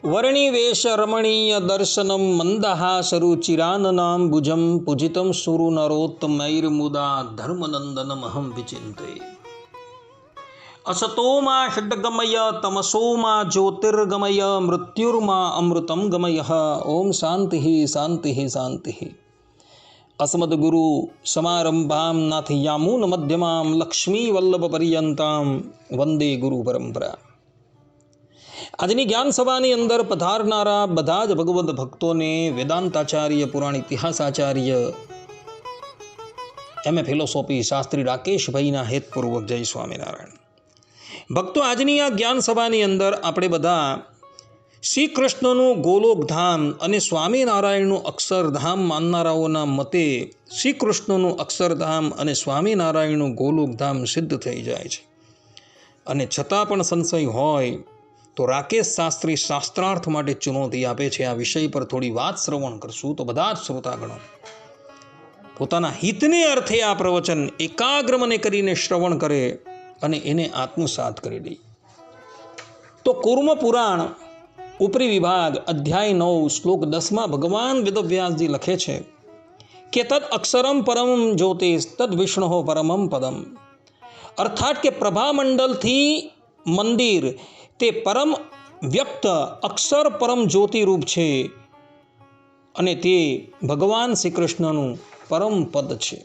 વર્ણિવેશ રમણીય દર્શનમ મંદહાસરુચિરાનનામ ભુજમ પૂજિતમ સુરુ નરોત્તમૈર્મુદા ધર્મનંદનમહં વિચિંતે અસતોમા ષડ્ગમય તમસોમા જ્યોતિર્ગમય મૃત્યુર્મા અમૃતમ ગમય. ઓમ શાંતિ શાંતિ શાંતિ. અસ્મદ્ગુરુ સમારંભામ નાથયામૂન મધ્યમામ લક્ષ્મી વલ્લભ પર્યંતામ વંદે ગુરુ પરંપરા. આજની જ્ઞાન સભાની અંદર પધારનારા બધા જ ભગવદ્ ભક્તોને વેદાંતાચાર્ય, પુરાણ ઇતિહાસાચાર્ય, એમએ ફિલોસોફી શાસ્ત્રી રાકેશભાઈના હેતપૂર્વક જય સ્વામિનારાયણ. ભક્તો, આજની આ જ્ઞાન સભાની અંદર આપણે બધા શ્રી કૃષ્ણનું ગોલોકધામ અને સ્વામિનારાયણનું અક્ષરધામ માનનારાઓના મતે શ્રી કૃષ્ણનું અક્ષરધામ અને સ્વામિનારાયણનું ગોલોકધામ સિદ્ધ થઈ જાય છે. અને છતાં પણ સંશય હોય તો રાકેશ શાસ્ત્રી શાસ્ત્રાર્થ માટે ચુનૌતી આપે છે. આ વિષય પર થોડી વાત શ્રવણ કરશું તો બધા જ શ્રોતાગણો પોતાના હિતને અર્થે આ પ્રવચન એકાગ્ર મને કરીને શ્રવણ કરે અને એને આત્મસાત કરી લે. તો કુર્મ પુરાણ ઉપરી વિભાગ અધ્યાય 9 શ્લોક 10 ભગવાન વેદવ્યાસજી લખે છે કે તદ અક્ષરમ પરમ જ્યોતિષ તદ વિષ્ણુ પરમમ પદમ. અર્થાત કે પ્રભામંડલથી મંદિર તે પરમ વ્યક્ત અક્ષર પરમ જ્યોતિરૂપ છે અને તે ભગવાન શ્રી કૃષ્ણનું પરમ પદ છે.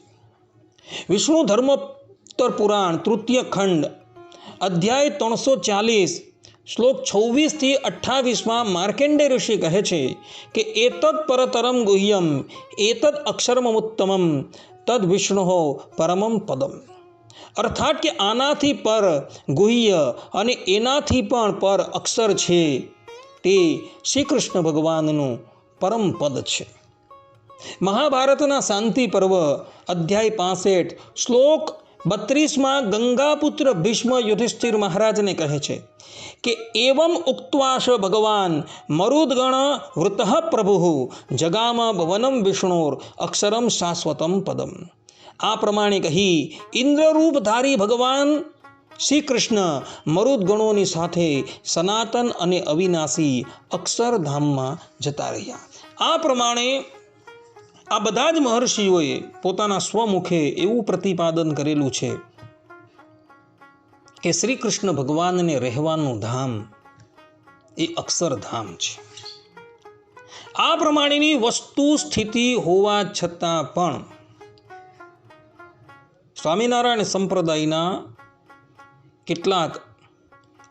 વિષ્ણુ ધર્મોત્તર પુરાણ તૃતીય ખંડ અધ્યાય 340 શ્લોક 26-28 માર્કેન્ડે ઋષિ કહે છે કે એતદ પરતરમ ગુહ્યમ એતદ અક્ષરમુત્તમમ તદ વિષ્ણુ પરમમ પદમ. અર્થાત કે આનાથી પર ગુહ્ય અને એનાથી પણ પર અક્ષર છે તે શ્રી કૃષ્ણ ભગવાનનું પરમ પદ છે. મહાભારતના શાંતિ પર્વ અધ્યાય 65 શ્લોક 32 ગંગાપુત્ર ભીષ્મ યુધિષ્ઠિર મહારાજને કહે છે કે એવમ ઉક્ત્વાશ ભગવાન મરુદગણ વૃતઃ પ્રભુ જગામ ભવનમ વિષ્ણુર અક્ષરમ શાશ્વતમ પદમ. આ પ્રમાણે કહી ઇન્દ્રરૂપધારી ભગવાન શ્રી કૃષ્ણ મરુદગણોની સાથે સનાતન અને અવિનાશી અક્ષરધામમાં જતા રહ્યા. આ પ્રમાણે આ બધા જ મહર્ષિઓએ પોતાના સ્વમુખે એવું પ્રતિપાદન કરેલું છે કે શ્રી કૃષ્ણ ભગવાનને રહેવાનું ધામ એ અક્ષરધામ છે. આ પ્રમાણેની વસ્તુ સ્થિતિ હોવા છતાં પણ સ્વામિનારાયણ સંપ્રદાયના કેટલાક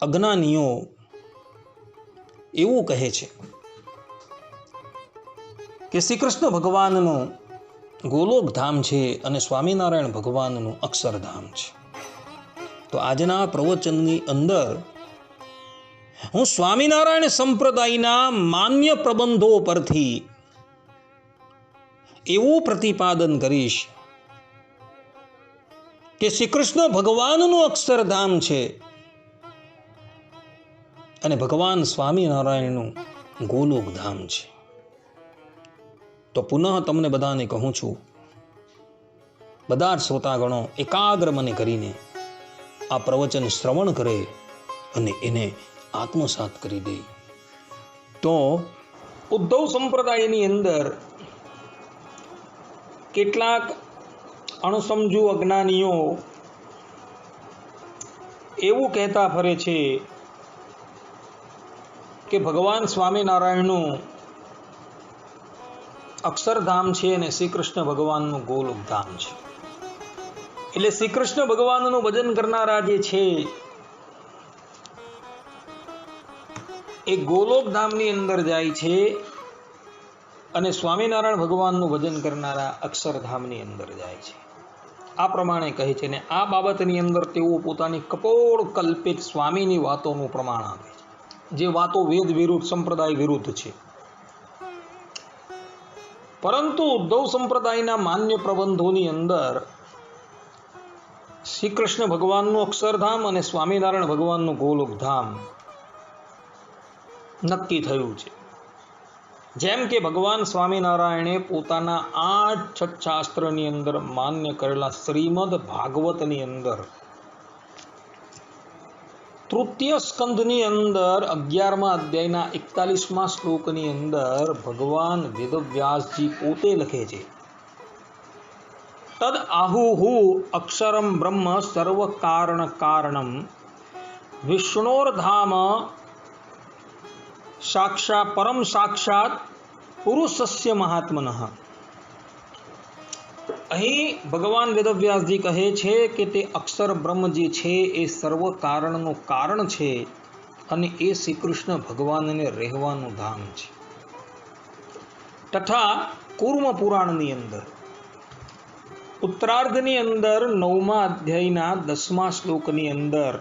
અજ્ઞાનીઓ એવું કહે છે કે શ્રી કૃષ્ણ ભગવાનનું ગોલોકધામ છે અને સ્વામિનારાયણ ભગવાનનું અક્ષરધામ છે. તો આજના પ્રવચનની અંદર હું સ્વામિનારાયણ સંપ્રદાયના માન્ય પ્રબંધો પરથી એવું પ્રતિપાદન કરીશ કે શ્રી કૃષ્ણ ભગવાનનું અક્ષરધામ છે અને ભગવાન સ્વામિનારાયણનું ગોલોકધામ છે. તો પુનઃ તમને બધાને કહું છું, બધા જ શ્રોતાગણો એકાગ્ર મને કરીને આ પ્રવચન શ્રવણ કરે અને એને આત્મસાત કરી દે. તો ઉદ્ધવ સંપ્રદાયની અંદર કેટલાક અણસમજુ અજ્ઞાનીઓ એવું કહેતા ફરે છે કે ભગવાન સ્વામિનારાયણનું અક્ષરધામ છે અને શ્રી કૃષ્ણ ભગવાનનું ગોલોકધામ છે. એટલે શ્રી કૃષ્ણ ભગવાનનું ભજન કરનારા જે છે એ ગોલોકધામની અંદર જાય છે અને સ્વામિનારાયણ ભગવાનનું ભજન કરનારા અક્ષરધામની અંદર જાય છે. આ પ્રમાણે કહે છે ને આ બાબતની અંદર તેઓ પોતાની કપોળ કલ્પિત સ્વામીની વાતોનું પ્રમાણ આપે છે, જે વાતો વેદ વિરુદ્ધ, સંપ્રદાય વિરુદ્ધ છે. પરંતુ ઉદ્ધવ સંપ્રદાયના માન્ય પ્રબંધોની અંદર શ્રી કૃષ્ણ ભગવાનનું અક્ષરધામ અને સ્વામિનારાયણ ભગવાનનું ગોલોકધામ નક્કી થયું છે. જેમ કે ભગવાન સ્વામિનારાયણે પોતાના 8 છઠ્ઠાસ્ત્રની અંદર માન્ય કરેલા શ્રીમદ ભાગવતની અંદર તૃતીય સ્કંધની અંદર 11મા અધ્યાયના 41મા શ્લોકની અંદર ભગવાન વેદવ્યાસજી પોતે લખે છે, તદ આહુહુ અક્ષરમ બ્રહ્મ સર્વ કારણ કારણમ વિષ્ણોર્ધામ સાક્ષાત પરમ સાક્ષાત પુરુષસ્ય મહાત્મનઃ. અહીં ભગવાન વેદવ્યાસજી કહે છે કે તે અક્ષર બ્રહ્મ જે છે એ સર્વ કારણનું કારણ છે અને એ શ્રી કૃષ્ણ ભગવાનને રહેવાનું ધામ છે. તથા કૂર્મ પુરાણની અંદર ઉત્તરાર્ધની અંદર 9મા અધ્યાયના 10મા શ્લોકની અંદર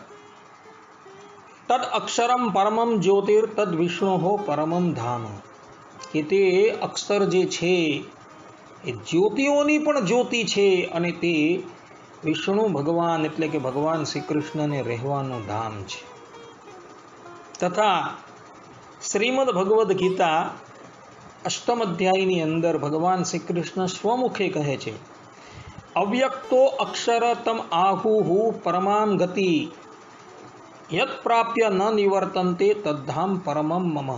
તદ અક્ષરમ પરમમ જ્યોતિર તદ વિષ્ણુ પરમમ ધામ, કે તે અક્ષર જે છે એ જ્યોતિઓની પણ જ્યોતિ છે અને તે વિષ્ણુ ભગવાન એટલે કે ભગવાન શ્રી કૃષ્ણને રહેવાનું ધામ છે. તથા શ્રીમદ ભગવદ્ ગીતા 8મ અધ્યાયની અંદર ભગવાન શ્રી કૃષ્ણ સ્વમુખે કહે છે, અવ્યક્તો અક્ષર તમ આહુહુ પરમામ ગતિ યત પ્રાપ્ય ન નિવર્તન્તે તદ્ધામ પરમમ મમ.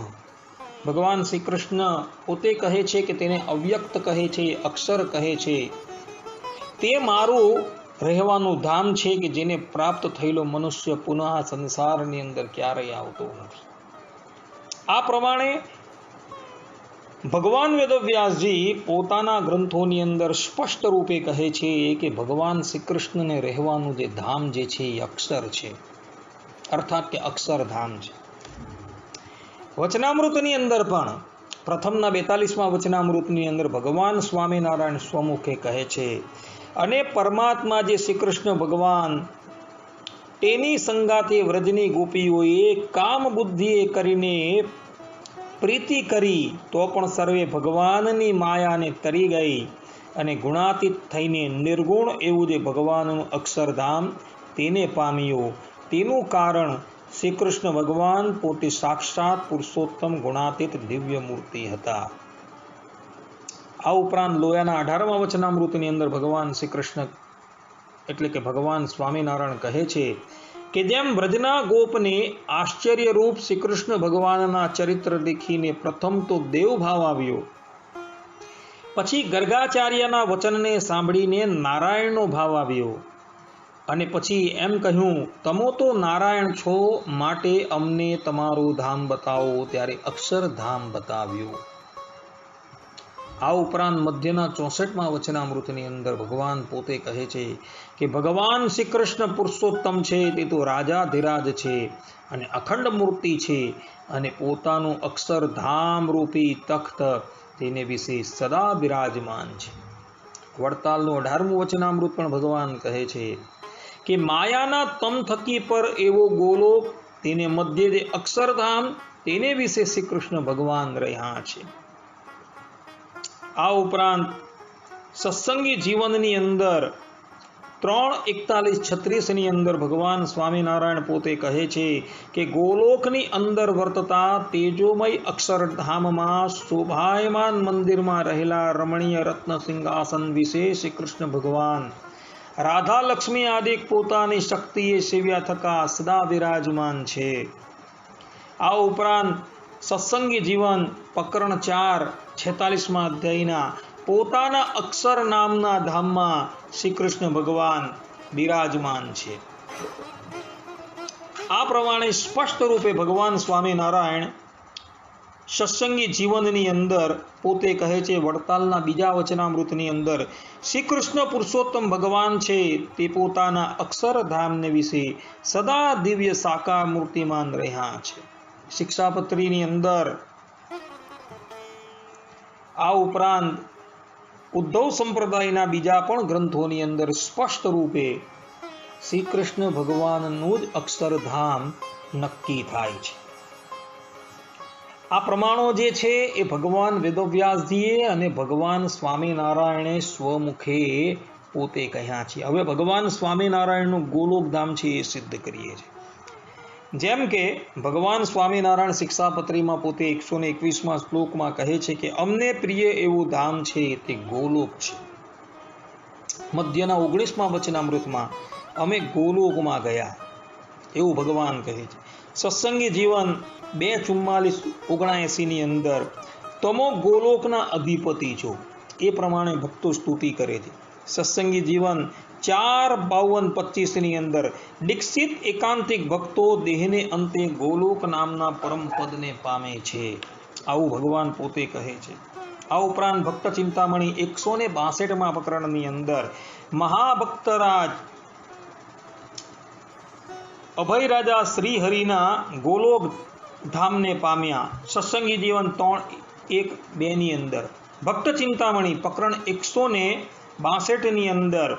ભગવાન શ્રી કૃષ્ણ પોતે કહે છે કે તેને અવ્યક્ત કહે છે, અક્ષર કહે છે, તે મારું રહેવાનું ધામ છે કે જેને પ્રાપ્ત થયેલો મનુષ્ય પુનઃ સંસારની અંદર ક્યારેય આવતો નથી. આ પ્રમાણે ભગવાન વેદવ્યાસજી પોતાના ગ્રંથોની અંદર સ્પષ્ટ રૂપે કહે છે કે ભગવાન શ્રી કૃષ્ણને રહેવાનું જે ધામ જે છે એ અક્ષર છે, અર્થાત કે અક્ષરધામ છે. વચનામૃતની અંદર પણ પ્રથમના 42મા વચનામૃતની અંદર ભગવાન સ્વામિનારાયણ સ્વમુખે કહે છે, અને પરમાત્મા જે શ્રી કૃષ્ણ ભગવાન તેની સંગાતે વ્રજની ગોપીઓએ કામ બુદ્ધિએ કરીને પ્રીતિ કરી તો પણ સર્વે ભગવાનની માયાને તરી ગઈ અને ગુણાતીત થઈને નિર્ગુણ એવું જે ભગવાનનું અક્ષરધામ તેને પામ્યું. તેનું કારણ શ્રી કૃષ્ણ ભગવાન પોતે સાક્ષાત પુરુષોત્તમ ગુણાતીત દિવ્ય મૂર્તિ હતા. આ ઉપરાંત લોયાના 18મા વચનામૃતની અંદર ભગવાન શ્રી કૃષ્ણ એટલે કે ભગવાન સ્વામિનારાયણ કહે છે કે જેમ વ્રજના ગોપને આશ્ચર્યરૂપ શ્રી કૃષ્ણ ભગવાનના ચરિત્ર દેખીને પ્રથમ તો દેવભાવ આવ્યો, પછી ગર્ગાચાર્યના વચનને સાંભળીને નારાયણનો ભાવ આવ્યો અને પછી એમ કહ્યું, તમો તો નારાયણ છો માટે અમને તમારું ધામ બતાવો, ત્યારે અક્ષરધામ બતાવ્યું. આ ઉપરાંત મધ્યના 64મા વચનામૃતની અંદર ભગવાન પોતે કહે છે કે ભગવાન શ્રી કૃષ્ણ પુરુષોત્તમ છે, તે તો રાજાધિરાજ છે અને અખંડ મૂર્તિ છે અને પોતાનું અક્ષરધામ રૂપી તખ્ત તેને વિશે સદા બિરાજમાન છે. વડતાલનું 18મું વચનામૃત પણ ભગવાન કહે છે કે માયાના તમ થકી પર એવો ગોલોક તેને મધ્ય જે અક્ષરધામ તેને વિશે શ્રી કૃષ્ણ ભગવાન રહ્યા છે. આ ઉપરાંત સત્સંગી જીવનની અંદર 3:41-36 અંદર ભગવાન સ્વામિનારાયણ પોતે કહે છે કે ગોલોકની અંદર વર્તતા તેજોમય અક્ષરધામમાં શોભાયમાન મંદિરમાં રહેલા રમણીય રત્ન સિંહાસન વિશે શ્રી કૃષ્ણ ભગવાન રાધા લક્ષ્મી આદિ પોતાની શક્તિએ સેવ્યા થકા સદા વિરાજમાન છે. આ ઉપરાંત સત્સંગી જીવન પ્રકરણ 4:46મા અધ્યાયના પોતાના અક્ષર નામના ધામમાં શ્રી કૃષ્ણ ભગવાન બિરાજમાન છે. આ પ્રમાણે સ્પષ્ટ રૂપે ભગવાન સ્વામિનારાયણ સત્સંગી જીવનની અંદર પોતે કહે છે, વડતાલના 2 વચનામૃતની અંદર શ્રી કૃષ્ણ પુરુષોત્તમ ભગવાન છે તે પોતાના અક્ષરધામને વિશે સદા દિવ્ય સાકાર મૂર્તિમાન રહ્યા છે. શિક્ષાપત્રીની અંદર આ ઉપરાંત ઉદ્ધવ સંપ્રદાયના બીજા પણ ગ્રંથોની અંદર સ્પષ્ટ રૂપે શ્રી કૃષ્ણ ભગવાનનું જ અક્ષરધામ નક્કી થાય છે. આ પ્રમાણો જે છે એ ભગવાન વેદવ્યાસજીએ અને ભગવાન સ્વામિનારાયણે સ્વમુખે પોતે કહ્યા છે. હવે ભગવાન સ્વામિનારાયણનું ગોલોકધામ છે એ સિદ્ધ કરીએ છીએ. જેમ કે ભગવાન સ્વામિનારાયણ શિક્ષાપત્રીમાં પોતે 121મા શ્લોકમાં કહે છે કે અમને પ્રિય એવું ધામ છે તે ગોલોક છે. મધ્યના 19મા વચનામૃતમાં અમે ગોલોકમાં ગયા એવું ભગવાન કહે છે. સત્સંગી જીવન 2:44-79 ની અંદર તમો ગોલોકના અધિપતિ છો, એ પ્રમાણે ભક્તો સ્તુતિ કરે છે. સત્સંગી જીવન 4:52-25 ની અંદર દીક્ષિત એકાંતિક ભક્તો દેહને અંતે ગોલોક નામના પરમ પદને પામે છે, આવું ભગવાન પોતે કહે છે. આ ઉપરાંત ભક્ત ચિંતામણી 162માં પ્રકરણની અંદર મહાભક્તરાજ અભયરાજા શ્રીહરિના ગોલોક ધામને પામ્યા. સત્સંગી જીવન 3:1-2 ની અંદર ભક્ત ચિંતામણી પ્રકરણ 162 ની અંદર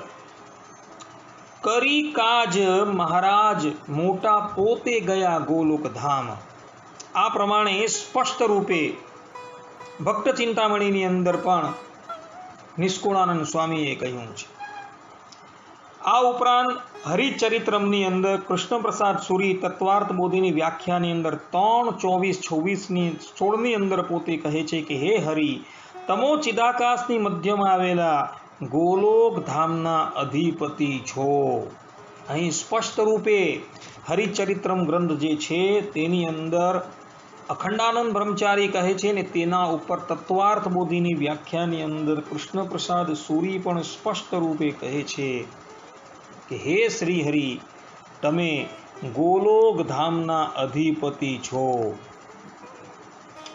કરી કાજ મહારાજ મોટા પોતે ગયા ગોલોક ધામ. આ પ્રમાણે સ્પષ્ટ રૂપે ભક્ત ચિંતામણીની અંદર પણ નિષ્કુળાનંદ સ્વામીએ કહ્યું છે. આ ઉપરાંત હરિચરિત્રમની અંદર કૃષ્ણપ્રસાદ સુરી તત્વાર્થ બોધિની વ્યાખ્યાની અંદર 3:24-26 ની અંદર પોતે કહે છે કે હે હરિ, તમો ચિદાકાશની મધ્યમાં આવેલા ગોલોક ધામના અધિપતિ છો. અહીં સ્પષ્ટ રૂપે હરિચરિત્રમ ગ્રંથ જે છે તેની અંદર અખંડાનંદ બ્રહ્મચારી કહે છે ને તેના ઉપર તત્વાર્થ બોધિની વ્યાખ્યાની અંદર કૃષ્ણપ્રસાદ સુરી પણ સ્પષ્ટ રૂપે કહે છે કે હે શ્રી હરિ, તમે ગોલોક ધામના અધિપતિ છો.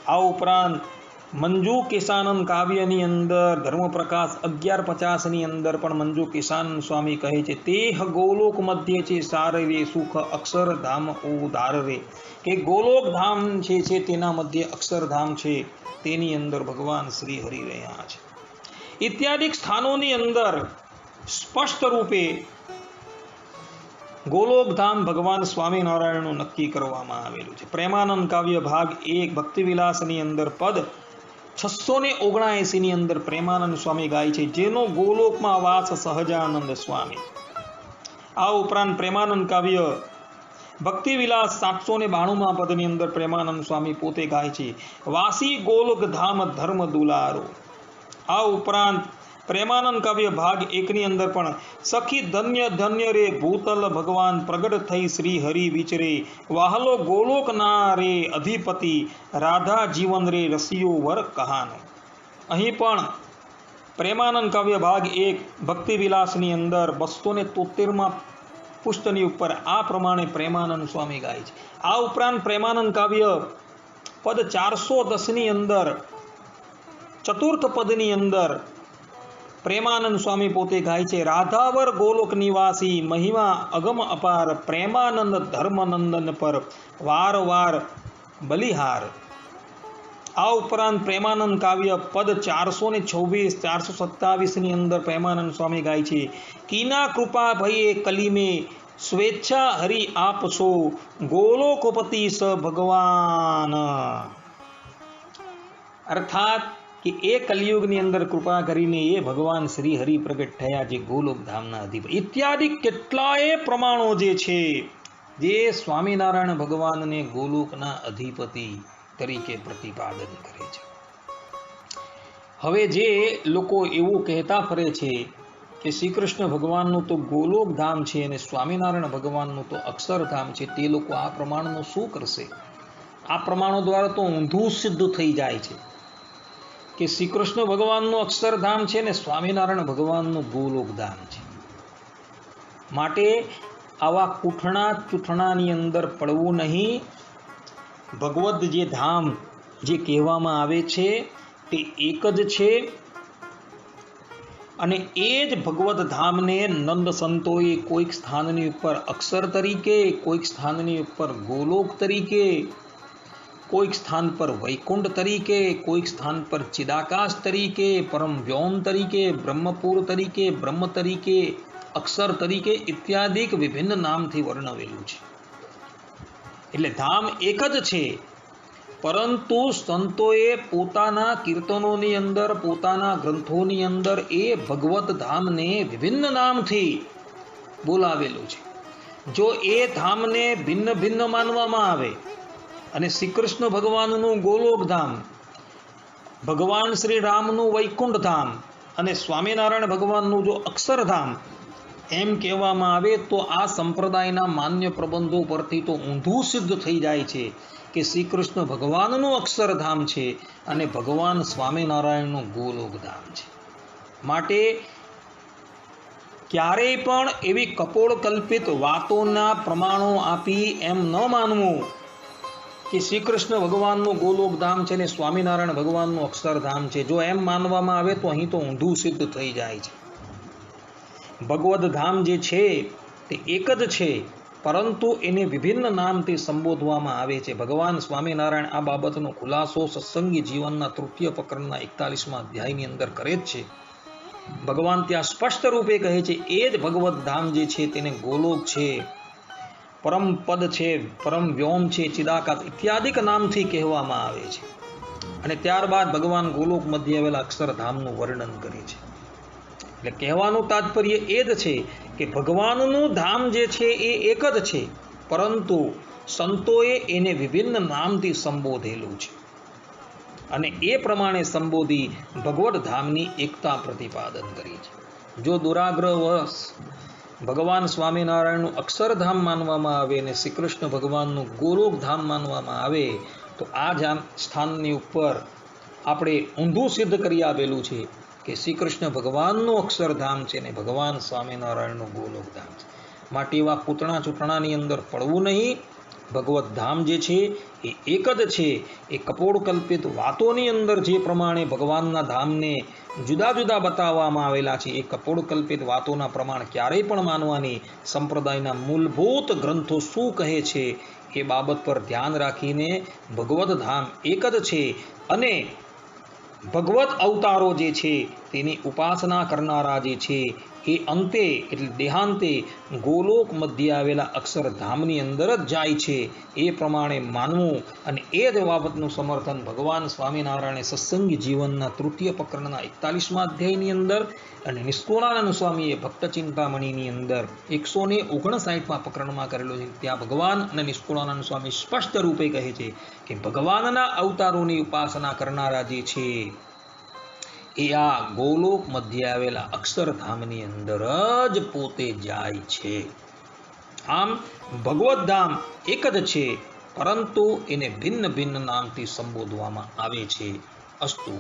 આ ઉપરાંત મંજુ કેશાનંદ કાવ્યની અંદર ધર્મપ્રકાશ 11:50 ની અંદર પણ મંજુ કેશાનંદ સ્વામી કહે છે તેહ ગોલોક મધ્ય છે સાર રે સુખ અક્ષરધામ ઉદાર રે, કે ગોલોક ધામ છે તેના મધ્ય અક્ષરધામ છે, તેની અંદર ભગવાન શ્રી હરિ રહ્યા છે. ઇત્યાદિક સ્થાનોની અંદર સ્પષ્ટ રૂપે ગોલોકધામ ભગવાન સ્વામિનારાયણનું નક્કી કરવામાં આવેલું છે. પ્રેમાનંદ કાવ્ય ભાગ 1 ભક્તિવિલાસની અંદર પદ 679 ની અંદર પ્રેમાનંદ સ્વામી ગાય છે જેનો ગોલોકમાં વાસ સહજાનંદ સ્વામી. આ ઉપરાંત પ્રેમાનંદ કાવ્ય ભક્તિવિલાસ 792માં પદની અંદર પ્રેમાનંદ સ્વામી પોતે ગાય છે વાસી ગોલોક ધામ ધર્મ દુલારો. આ ઉપરાંત પ્રેમાનંદ કાવ્ય ભાગ 1 ની અંદર પણ સખી ધન્ય ધન્ય રે ભૂતલ ભગવાન પ્રગટ થઈ શ્રી હરિ વિચરે, વાહલો ગોલોક ના રે અધિપતિ રાધા જીવન રે રસિયો વર કહાનો. અહીં પણ પ્રેમાનંદ કાવ્ય ભાગ 1 ભક્તિવિલાસની અંદર 273માં પુષ્ટની ઉપર આ પ્રમાણે પ્રેમાનંદ સ્વામી ગાય છે. આ ઉપરાંત પ્રેમાનંદ કાવ્ય પદ 410 ની અંદર ચતુર્થ પદની અંદર પ્રેમાનંદ સ્વામી પોતે ગાય છે રાધાવર ગોલોક નિવાસી મહિમા અગમ અપાર પ્રેમાનંદ ધર્મનંદન પર વાર વાર બલિહાર. આ ઉપરાંત પ્રેમાનંદ કાવ્ય પદ 426-427 ની અંદર પ્રેમાનંદ સ્વામી ગાય છે કીના કૃપા ભયે કલીમે સ્વેચ્છા હરિ આપશો ગોલોકપતિ સ ભગવાન. અર્થાત કે એ કલિયુગની અંદર કૃપા કરીને એ ભગવાન શ્રી હરિ પ્રગટ થયા જે ગોલોક ધામના અધિપતિ. ઇત્યાદિ કેટલાય પ્રમાણો જે છે જે સ્વામિનારાયણ ભગવાનને ગોલોકના અધિપતિ તરીકે પ્રતિપાદન કરે છે. હવે જે લોકો એવું કહેતા ફરે છે કે શ્રી કૃષ્ણ ભગવાનનું તો ગોલોક ધામ છે અને સ્વામિનારાયણ ભગવાનનું તો અક્ષરધામ છે, તે લોકો આ પ્રમાણનું શું કરશે? આ પ્રમાણો દ્વારા તો ઊંધું સિદ્ધ થઈ જાય છે કે શ્રી કૃષ્ણ ભગવાનનું અક્ષરધામ છે ને સ્વામિનારાયણ ભગવાનનું ગોલોકધામ છે. માટે આવા કૂઠણાની અંદર પડવું નહીં. ભગવદ જે ધામ જે કહેવામાં આવે છે તે એક જ છે અને એ જ ભગવદ ધામને નંદ સંતોએ કોઈક સ્થાનની ઉપર અક્ષર તરીકે, કોઈક સ્થાનની ઉપર ગોલોક તરીકે, કોઈક સ્થાન પર વૈકુંઠ તરીકે, કોઈક સ્થાન પર ચિદાકાશ તરીકે, પરમ વ્યોમ તરીકે, બ્રહ્મપુર તરીકે, બ્રહ્મ તરીકે, અક્ષર તરીકે ઇત્યાદિક વિભિન્ન નામથી વર્ણવેલું છે. એટલે ધામ એક જ છે, પરંતુ સંતોએ પોતાના કીર્તનોની અંદર, પોતાના ગ્રંથોની અંદર એ ભગવત ધામને વિભિન્ન નામથી બોલાવેલું છે. જો એ ધામને ભિન્ન ભિન્ન માનવામાં આવે અને શ્રી કૃષ્ણ ભગવાનનું ગોલોક ધામ, ભગવાન શ્રી રામનું વૈકુંઠ ધામ અને સ્વામિનારાયણ ભગવાનનું જો અક્ષરધામ એમ કહેવામાં આવે તો આ સંપ્રદાયના માન્ય પ્રબંધો પરથી તો ઊંધું સિદ્ધ થઈ જાય છે કે શ્રી કૃષ્ણ ભગવાનનું અક્ષરધામ છે અને ભગવાન સ્વામિનારાયણનું ગોલોકધામ છે. માટે ક્યારેય પણ એવી કપોળકલ્પિત વાતોના પ્રમાણો આપી એમ ન માનવું કે શ્રી કૃષ્ણ ભગવાનનું ગોલોકધામ છે ને સ્વામિનારાયણ ભગવાનનું અક્ષરધામ છે. જો એમ માનવામાં આવે તો અહીં તો ઊંધું સિદ્ધ થઈ જાય છે. ભગવદ ધામ જે છે તે એક જ છે, પરંતુ એને વિભિન્ન નામથી સંબોધવામાં આવે છે. ભગવાન સ્વામિનારાયણ આ બાબતનો ખુલાસો સત્સંગી જીવનના તૃતીય પ્રકરણના 41મા અધ્યાયની અંદર કરે જ છે. ભગવાન ત્યાં સ્પષ્ટ રૂપે કહે છે એ જ ભગવદ ધામ જે છે તેને ગોલોક છે, પરમ પદ છે, પરમ વ્યોમ છે, ચિદાકાશ ઇત્યાદિક નામથી કહેવામાં આવે છે. અને ત્યારબાદ ભગવાન ગોલોક મધ્ય આવેલા અક્ષરધામનું વર્ણન કરે છે. એટલે કહેવાનું તાત્પર્ય એ જ છે કે ભગવાનનું ધામ જે છે એ એક જ છે, પરંતુ સંતોએ એને વિભિન્ન નામથી સંબોધેલું છે અને એ પ્રમાણે સંબોધી ભગવદ ધામની એકતા પ્રતિપાદન કરી છે. જો દુરાગ્રહવશ ભગવાન સ્વામિનારાયણનું અક્ષરધામ માનવામાં આવે અને શ્રી કૃષ્ણ ભગવાનનું ગોલોકધામ માનવામાં આવે તો આ સ્થાનની ઉપર આપણે ઊંધું સિદ્ધ કરી આપેલું છે કે શ્રી કૃષ્ણ ભગવાનનું અક્ષરધામ છે ને ભગવાન સ્વામિનારાયણનું ગોલોકધામ છે. માટે એવા પૂતણા ચૂંટણાની અંદર પડવું નહીં. ભગવદ ધામ જે છે એ એક જ છે. એ કપોળકલ્પિત વાતોની અંદર જે પ્રમાણે ભગવાનના ધામને જુદા જુદા બતાવવામાં આવેલા છે એ કપોળકલ્પિત વાતોના પ્રમાણ ક્યારેય પણ માનવાની સંપ્રદાયના મૂળભૂત ગ્રંથો શું કહે છે એ બાબત પર ધ્યાન રાખીને ભગવદ ધામ એક જ છે અને ભગવત અવતારો જે છે તેની ઉપાસના કરનારા જે છે એ અંતે એટલે દેહાંતે ગોલોક મધ્ય આવેલા અક્ષરધામની અંદર જ જાય છે. એ પ્રમાણે માનવું અને એ જ બાબતનું સમર્થન ભગવાન સ્વામિનારાયણે સત્સંગી જીવનના તૃતીય પ્રકરણના 41મા અધ્યાયની અંદર અને નિષ્કુળાનંદ સ્વામીએ ભક્ત ચિંતામણીની અંદર 159મા પ્રકરણમાં કરેલો છે. ત્યાં ભગવાન અને નિષ્કુળાનંદ સ્વામી સ્પષ્ટ રૂપે કહે છે કે ભગવાનના અવતારોની ઉપાસના કરનારા જે છે એ આ ગોલોક મધ્ય આવેલા અક્ષરધામની અંદર જ પોતે જાય છે. આમ ભગવદ ધામ એક જ છે, પરંતુ એને ભિન્ન ભિન્ન નામથી સંબોધવામાં આવે છે. અસ્તુ.